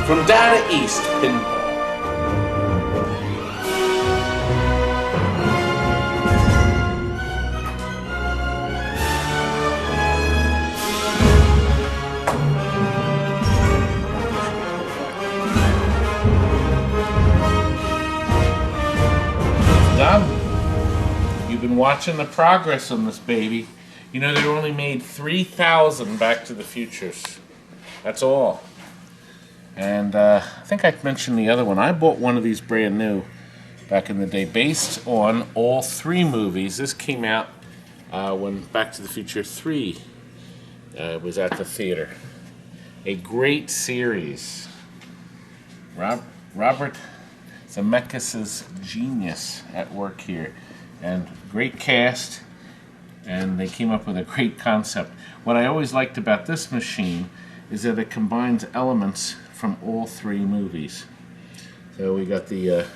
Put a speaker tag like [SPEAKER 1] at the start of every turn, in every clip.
[SPEAKER 1] From Data East Pinball. Done. You've been watching the progress on this baby. You know, they only made 3,000 Back to the Futures. That's all. And I think I mentioned the other one. I bought one of these brand new back in the day based on all three movies. This came out when Back to the Future 3 was at the theater. A great series. Robert Zemeckis' genius at work here. And great cast. And they came up with a great concept. What I always liked about this machine is that it combines elements from all three movies. So we got the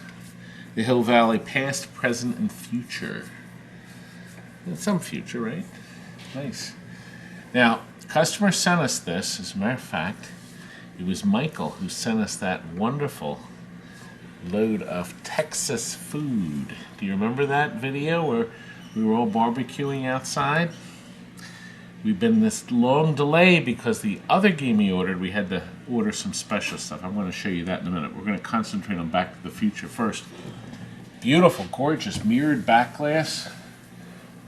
[SPEAKER 1] Hill Valley past, present, and future. Some future, right? Nice. Now, the customer sent us this. As a matter of fact, it was Michael who sent us that wonderful load of Texas food. Do you remember that video where we were all barbecuing outside? We've been this long delay because the other game we ordered, we had to order some special stuff. I'm going to show you that in a minute. We're going to concentrate on Back to the Future first. Beautiful, gorgeous, mirrored back glass.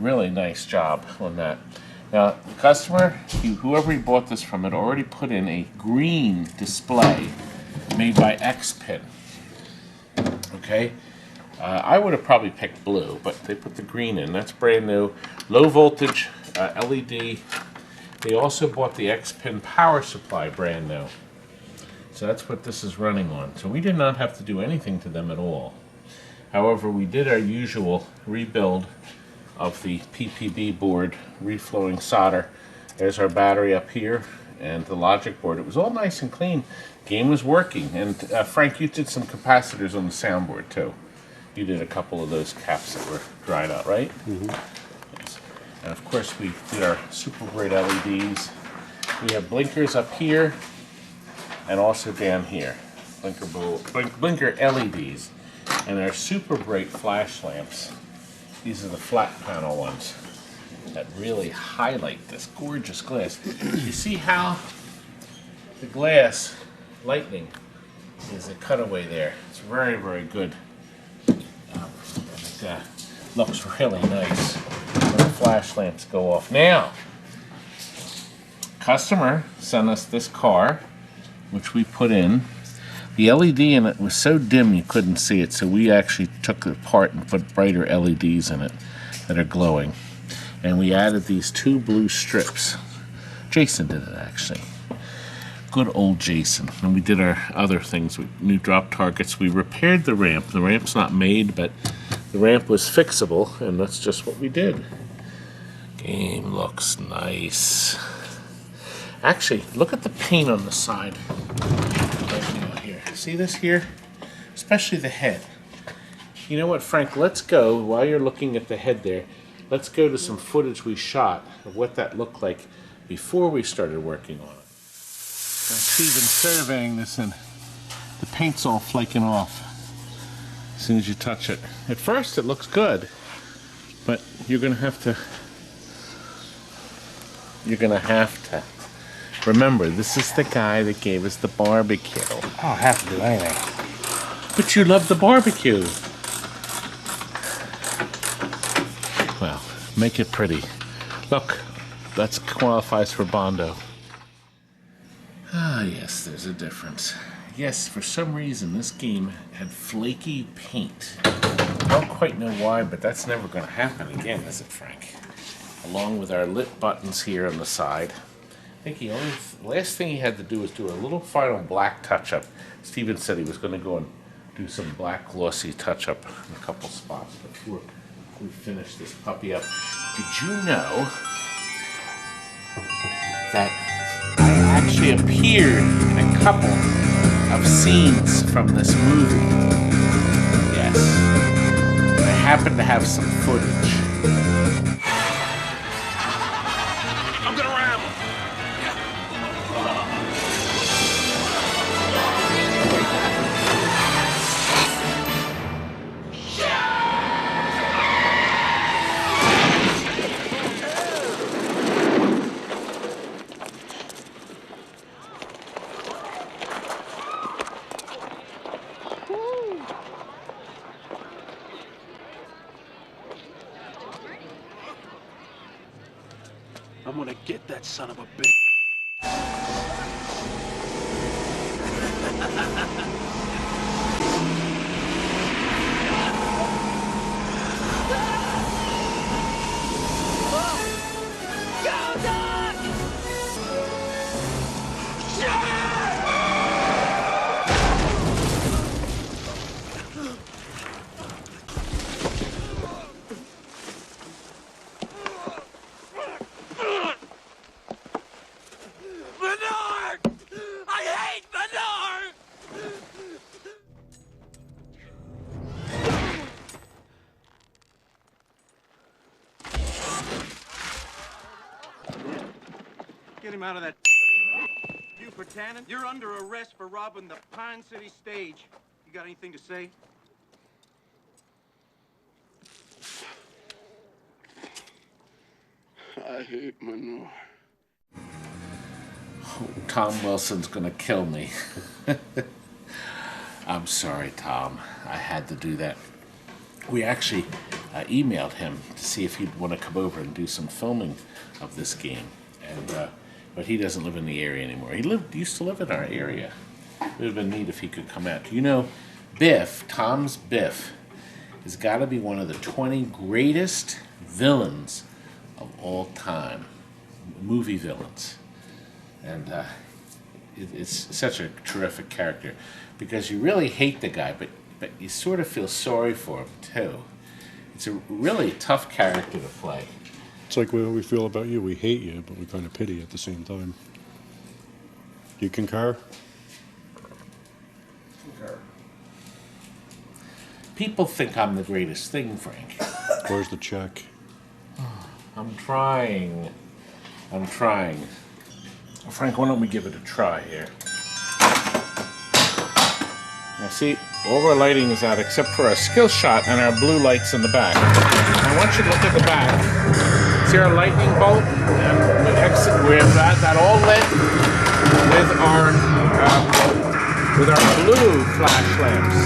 [SPEAKER 1] Really nice job on that. Now, the customer, whoever he bought this from, had already put in a green display made by Xpin. Okay? I would have probably picked blue, but they put the green in. That's brand new. Low voltage LED. They also bought the Xpin power supply brand new. So that's what this is running on. So we did not have to do anything to them at all. However, we did our usual rebuild of the PPB board, reflowing solder. There's our battery up here and the logic board. It was all nice and clean. Game was working. And Frank, you did some capacitors on the soundboard too. You did a couple of those caps that were dried out, right? Mm-hmm. Yes. And of course we did our super bright LEDs. We have blinkers up here and also down here. Blinker LEDs. And our super bright flash lamps. These are the flat panel ones that really highlight this gorgeous glass. You see how the glass lightning is a cutaway there. It's very, very good. Looks really nice when the flash lamps go off. Now, customer sent us this car, which we put in. The LED in it was so dim you couldn't see it, so we actually took it apart and put brighter LEDs in it that are glowing. And we added these two blue strips. Jason did it, actually. Good old Jason. And we did our other things with new drop targets. We repaired the ramp. The ramp's not made, but the ramp was fixable, and that's just what we did. Game looks nice. Actually, look at the paint on the side. Right now here. See this here? Especially the head. You know what, Frank? Let's go, while you're looking at the head there, let's go to some footage we shot of what that looked like before we started working on it. Steven's surveying this, and the paint's all flaking off as soon as you touch it. At first it looks good, but you're gonna have to remember, this is the guy that gave us the barbecue.
[SPEAKER 2] I don't have to do anything.
[SPEAKER 1] But you love the barbecue. Well, make it pretty. Look, that qualifies for Bondo. Ah, yes, there's a difference. Yes, for some reason, this game had flaky paint. I don't quite know why, but that's never going to happen again, is it, Frank? Along with our lit buttons here on the side. I think the last thing he had to do was do a little final black touch-up. Steven said he was going to go and do some black glossy touch-up in a couple spots before we finish this puppy up. Did you know that I actually appeared in a couple of scenes from this movie? Yes. I happen to have some footage.
[SPEAKER 3] I'm gonna ram him. Get that son of a bitch.
[SPEAKER 4] Get him out of that. You for tanning? You're under arrest for robbing the Pine City stage. You got anything to say?
[SPEAKER 3] I hate manure.
[SPEAKER 1] Tom Wilson's gonna kill me. I'm sorry, Tom. I had to do that. We actually emailed him to see if he'd want to come over and do some filming of this game, and but he doesn't live in the area anymore. He used to live in our area. It would have been neat if he could come out. You know, Biff, Tom's Biff, has got to be one of the 20 greatest villains of all time, movie villains. And it's such a terrific character because you really hate the guy, but you sort of feel sorry for him too. It's a really tough character to play.
[SPEAKER 5] It's like what we feel about you. We hate you, but we kind of pity you at the same time. You concur?
[SPEAKER 1] Concur. People think I'm the greatest thing, Frank.
[SPEAKER 5] Where's the check?
[SPEAKER 1] I'm trying. Frank, why don't we give it a try here? Now see, all our lighting is out except for our skill shot and our blue lights in the back. I want you to look at the back. See our lightning bolt? And we have that all lit with our blue flash lamps.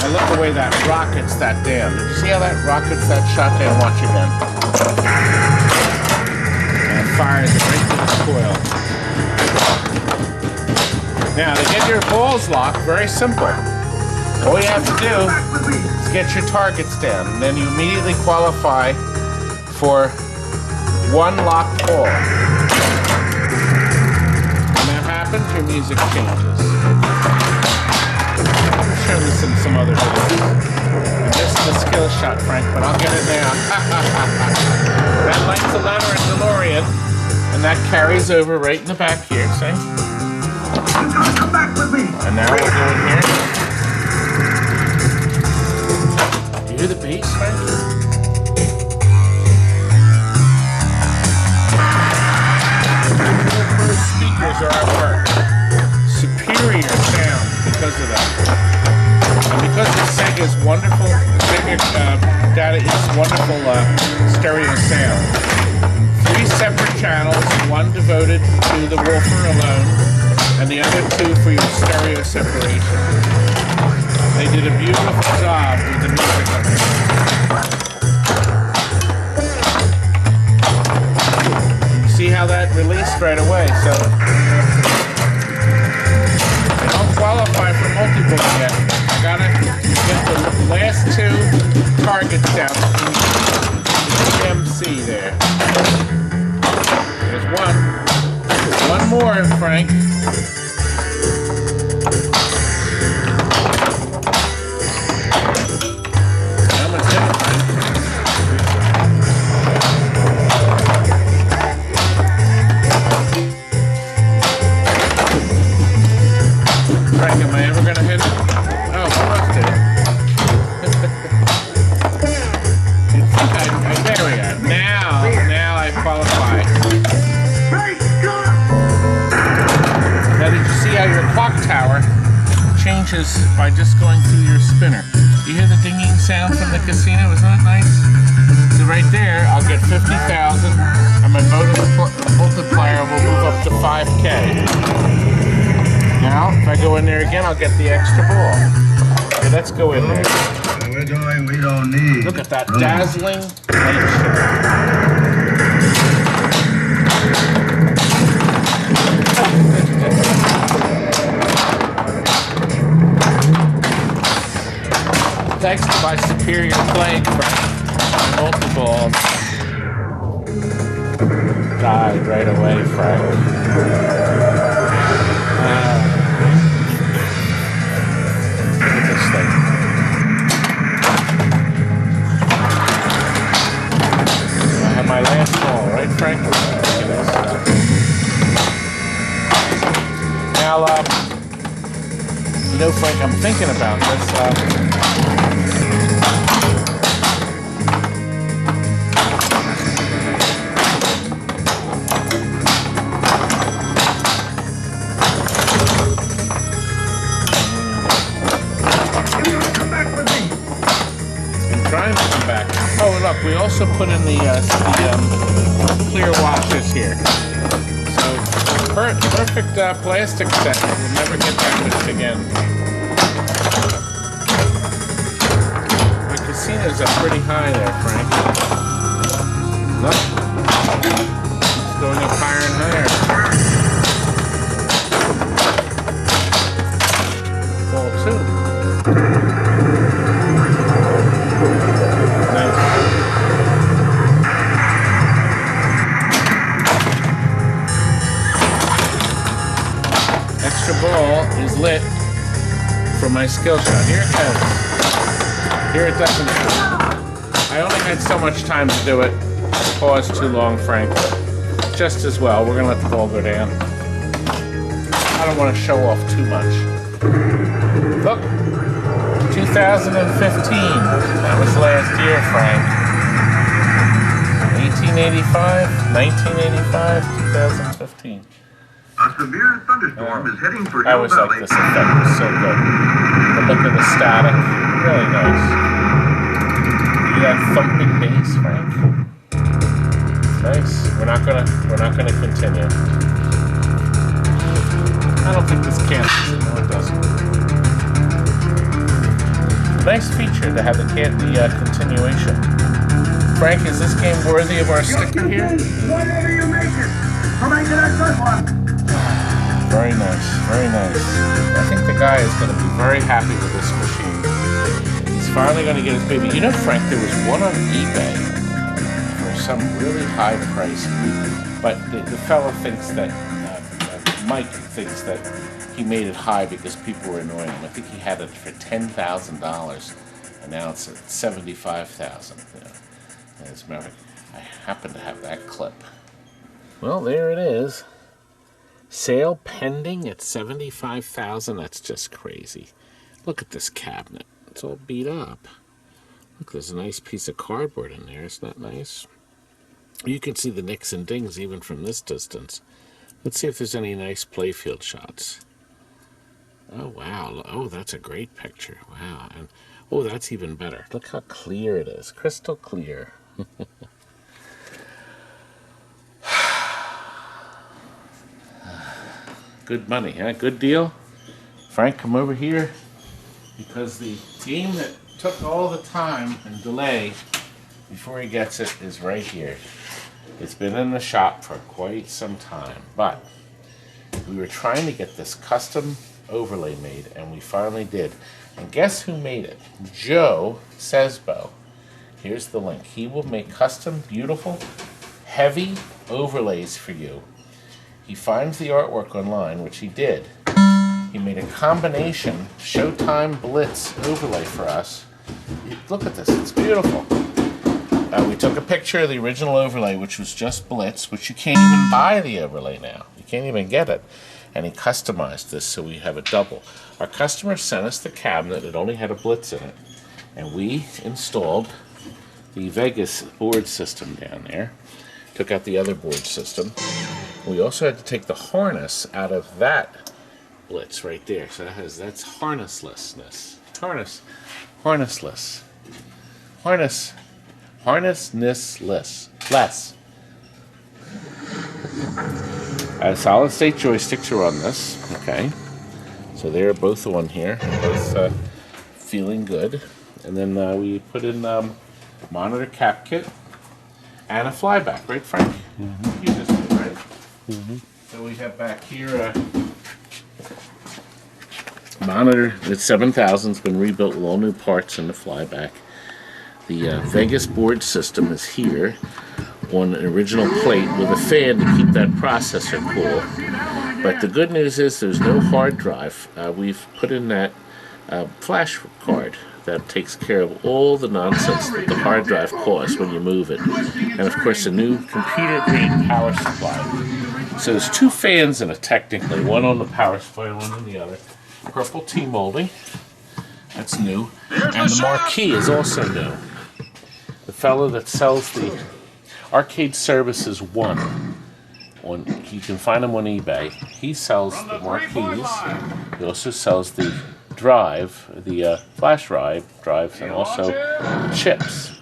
[SPEAKER 1] I love the way that rockets that down. Did you see how that rockets that shot down? Watch again. And it fires it right to the coil. Now, to get your balls locked, very simple. All you have to do is get your targets down, and then you immediately qualify for one locked ball. When that happens, your music changes. I'll show this in some other videos. And this is a skill shot, Frank, but I'll get it now. That lights the ladder in DeLorean, and that carries over right in the back here, see?
[SPEAKER 6] Come back with me.
[SPEAKER 1] And now we're doing here. Do you hear the bass, Frank? Those speakers are at work. Superior sound because of that. And because of Sega's wonderful, Data East's wonderful stereo sound. 3 separate channels, one devoted to the woofer alone, and the other 2 for your stereo separation. They did a beautiful job with the music of it. You see how that released right away, so they don't qualify for multi-book yet. I gotta get the last 2 targets down. The MC there. There's one more, Frank. Frank, am I ever gonna hit it? Oh, almost did. You'd think there we go. Now I qualify. Now did you see how your clock tower changes by just going through your spinner? You hear the dinging sound from the casino? Isn't that nice? So right there, I'll get 50,000, and my multiplier will move up to 5K. Now, if I go in there again, I'll get the extra ball. Okay, let's go in there.
[SPEAKER 6] We're going, we don't need.
[SPEAKER 1] Look at that dazzling light show. thanks to my superior playing, Frank, my multi-ball died right away, Frank. Look at this thing. I have my last ball, right, Frank? Look at this. Now, you know, Frank, I'm thinking about this. I'm trying to come back. Oh, look, we also put in the clear washers here. So, perfect plastic set. We'll never get damaged again. The casinos are pretty high there, Frank. Look. It's going up higher and higher. Ball two. Nice. Extra ball is lit for my skill shot. Here it goes. Here it doesn't go. I only had so much time to do it. Pause too long, Frank. Just as well. We're going to let the ball go down. I don't want to show off too much. Look. 2015. That was last year, Frank. 1885, 1985, 2015.
[SPEAKER 6] A severe thunderstorm is heading for
[SPEAKER 1] I always like this effect. It's so good. The look of the static, really nice. You got thumping bass, Frank. Nice. We're not gonna continue. I don't think this cancels it. No, it doesn't. Nice feature to have the continuation. Frank, is this game worthy of our sticker here?
[SPEAKER 6] Whatever you make it, I'll make it a good one.
[SPEAKER 1] Very nice, very nice. I think the guy is going to be very happy with this machine. He's finally going to get his baby. You know, Frank, there was one on eBay for some really high price, but the fellow thinks that, Mike thinks that he made it high because people were annoying him. I think he had it for $10,000, and now it's at $75,000. You know. As a matter of fact, I happen to have that clip. Well, there it is. Sale pending at $75,000. That's just crazy. Look at this cabinet. It's all beat up. Look, there's a nice piece of cardboard in there. Isn't that nice? You can see the nicks and dings even from this distance. Let's see if there's any nice playfield shots. Oh, wow. Oh, that's a great picture. Wow. And oh, that's even better. Look how clear it is. Crystal clear. Good money, huh? Good deal. Frank, come over here. Because the game that took all the time and delay before he gets it is right here. It's been in the shop for quite some time, but we were trying to get this custom overlay made, and we finally did. And guess who made it? Joe Sesbo. Here's the link. He will make custom, beautiful, heavy overlays for you. He finds the artwork online, which he did. He made a combination Showtime Blitz overlay for us. Look at this, it's beautiful. We took a picture of the original overlay, which was just Blitz, which you can't even buy the overlay now. You can't even get it. And he customized this so we have a double. Our customer sent us the cabinet. It only had a Blitz in it. And we installed the Vegas board system down there. Took out the other board system. We also had to take the harness out of that Blitz right there. So that's harnesslessness. Harnessless. Harnessless. Solid state joysticks are on this. Okay. So they're both on here. Both feeling good. And then we put in monitor cap kit and a flyback, right, Frank? Mm-hmm. You just did, right? Mm-hmm. So we have back here Monitor, it's 7000's been rebuilt with all new parts and the flyback. The Vegas board system is here on an original plate with a fan to keep that processor cool. But the good news is there's no hard drive. We've put in that flash card that takes care of all the nonsense that the hard drive costs when you move it. And of course a new computer-grade power supply. So there's two fans in it technically, one on the power supply and one on the other. Purple T-molding, that's new. And the marquee is also new. The fellow that sells the Arcade Services 1, you can find him on eBay. He sells the marquees. He also sells the drive, the flash drives, and also chips.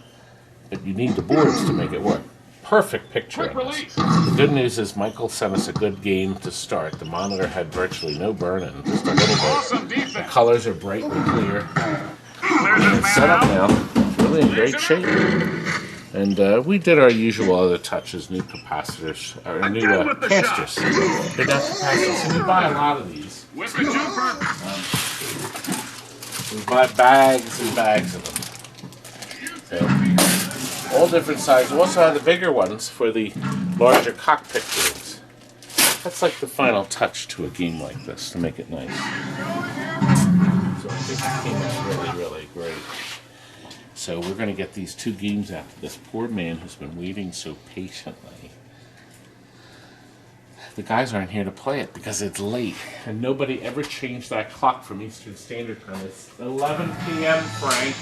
[SPEAKER 1] But you need the boards to make it work. Perfect picture. The good news is Michael sent us a good game to start. The monitor had virtually no burn-in, just a little bit. The colors are bright and clear. And it's set up now. It's really in great shape. And we did our usual other touches, new capacitors, or new casters. They're not capacitors, so we buy a lot of these. We buy bags and bags of them. So, all different sizes. We also have the bigger ones for the larger cockpit games. That's like the final touch to a game like this, to make it nice. So I think this game is really, really great. So we're going to get these two games out to this poor man who's been waiting so patiently. The guys aren't here to play it because it's late, and nobody ever changed that clock from Eastern Standard Time. It's 11 p.m., Frank.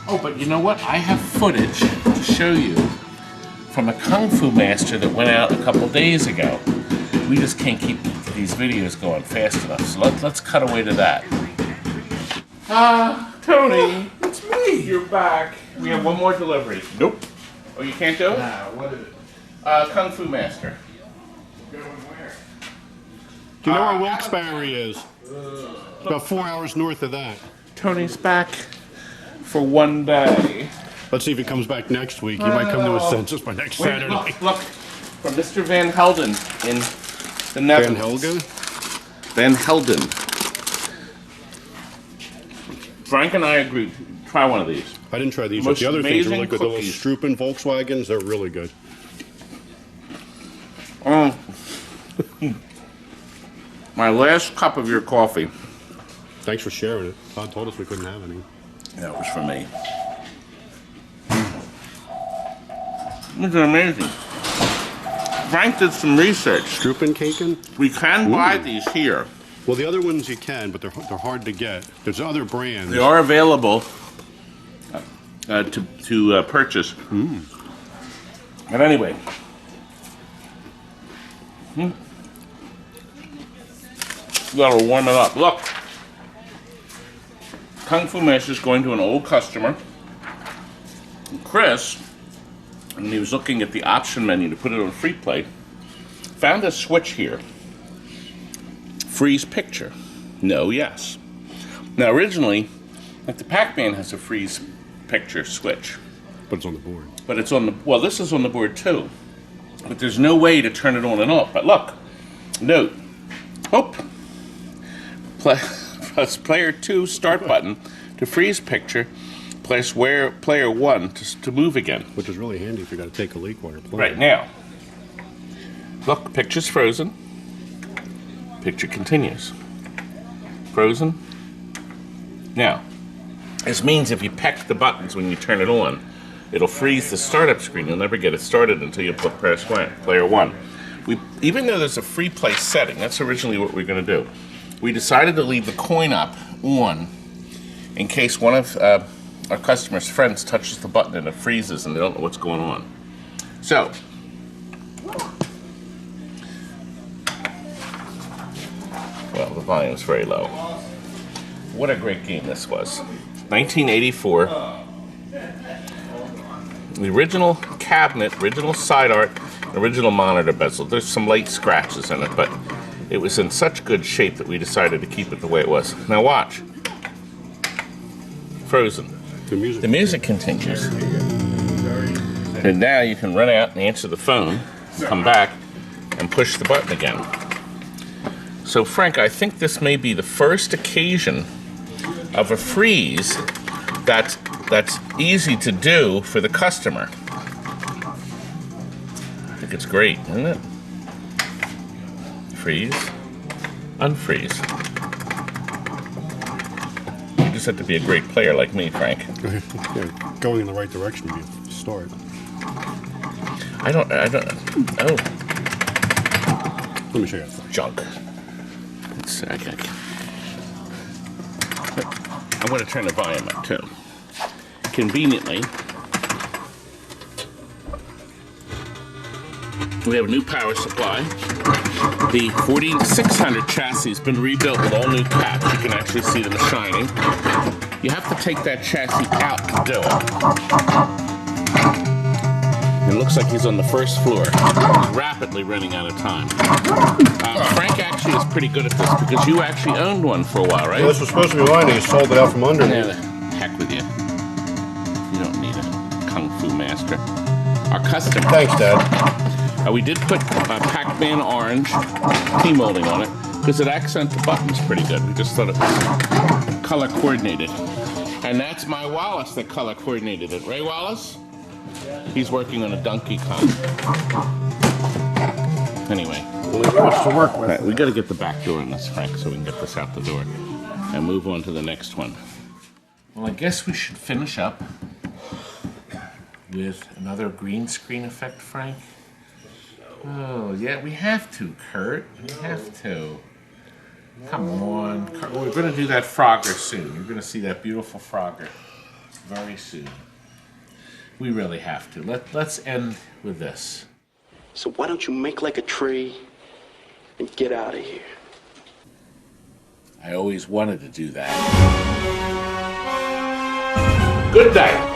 [SPEAKER 1] Oh, but you know what? I have footage to show you from a Kung Fu Master that went out a couple days ago. We just can't keep these videos going fast enough, so let's cut away to that. Tony, it's me. You're back. We have one more delivery. Nope. Oh, you can't do it?
[SPEAKER 5] Nah, what is it?
[SPEAKER 1] Kung Fu Master.
[SPEAKER 5] Going where? Do you know where Wilkes-Barre is? About 4 hours north of that.
[SPEAKER 1] Tony's back for one day.
[SPEAKER 5] Let's see if he comes back next week. He might come to his senses by next Saturday.
[SPEAKER 1] Look, from Mr. Van Helden in the Netherlands.
[SPEAKER 5] Van Helga?
[SPEAKER 1] Van Helden. Frank and I agreed. Try one of these.
[SPEAKER 5] I didn't try these, but
[SPEAKER 1] Most
[SPEAKER 5] the other things are really
[SPEAKER 1] amazing
[SPEAKER 5] good. The little
[SPEAKER 1] cookies.
[SPEAKER 5] Strupen Volkswagens, they're really good.
[SPEAKER 1] My last cup of your coffee.
[SPEAKER 5] Thanks for sharing it. Todd told us we couldn't have any.
[SPEAKER 1] That was for me. These are amazing. Frank did some research.
[SPEAKER 5] Strupen Caken?
[SPEAKER 1] We can buy these here.
[SPEAKER 5] Well, the other ones you can, but they're hard to get. There's other brands.
[SPEAKER 1] They are available to purchase. But anyway. You gotta warm it up. Look. Kung Fu Master's going to an old customer. Chris, and he was looking at the option menu to put it on free play, found a switch here. Freeze picture. No, yes. Now originally, like the Pac-Man has a freeze picture switch.
[SPEAKER 5] But it's on the board.
[SPEAKER 1] But it's on the, well, this is on the board too. But there's no way to turn it on and off. But look, note, press player 2 start button to freeze picture, press player 1 to move again.
[SPEAKER 5] Which is really handy if you got to take a leak while you're playing.
[SPEAKER 1] Right now, look, picture's frozen. Picture continues. Frozen. Now, this means if you peck the buttons when you turn it on, it'll freeze the startup screen. You'll never get it started until you press player 1. Even though there's a free play setting, that's originally what we're going to do. We decided to leave the coin up on in case one of our customer's friends touches the button and it freezes and they don't know what's going on. So, well, the volume's very low. What a great game this was. 1984. The original cabinet, original side art, original monitor bezel. There's some late scratches in it, but it was in such good shape that we decided to keep it the way it was. Now watch. Frozen. The music continues. And now you can run out and answer the phone, come back, and push the button again. So Frank, I think this may be the first occasion of a freeze that's easy to do for the customer. I think it's great, isn't it? Freeze, unfreeze. You just have to be a great player like me, Frank.
[SPEAKER 5] Yeah, going in the right direction, you start.
[SPEAKER 1] I don't, oh.
[SPEAKER 5] Let me show you.
[SPEAKER 1] Junk. I'm going to turn the volume up too. Conveniently, we have a new power supply. The 4600 chassis has been rebuilt with all new caps. You can actually see them shining. You have to take that chassis out to do it. It looks like he's on the first floor. He's rapidly running out of time. Frank actually is pretty good at this because you actually owned one for a while, right?
[SPEAKER 5] Yeah, this was supposed to be mine, and you sold it out from under me.
[SPEAKER 1] Yeah, the heck with you. You don't need a kung fu master. Our customer.
[SPEAKER 5] Thanks, Dad.
[SPEAKER 1] We did put Pac-Man orange T-molding on it because it accents the buttons pretty good. We just thought it was color coordinated. And that's my Wallace that color coordinated it. Ray Wallace? He's working on a Donkey Kong. Anyway.
[SPEAKER 5] Much to work with.
[SPEAKER 1] Right, we got to get the back door in this, Frank, so we can get this out the door and move on to the next one. Well, I guess we should finish up with another green screen effect, Frank. Oh, yeah, we have to, Kurt. We have to. Come on. Kurt. We're going to do that Frogger soon. You're going to see that beautiful Frogger very soon. We really have to. Let's end with this.
[SPEAKER 3] So why don't you make like a tree and get out of here?
[SPEAKER 1] I always wanted to do that. Good night.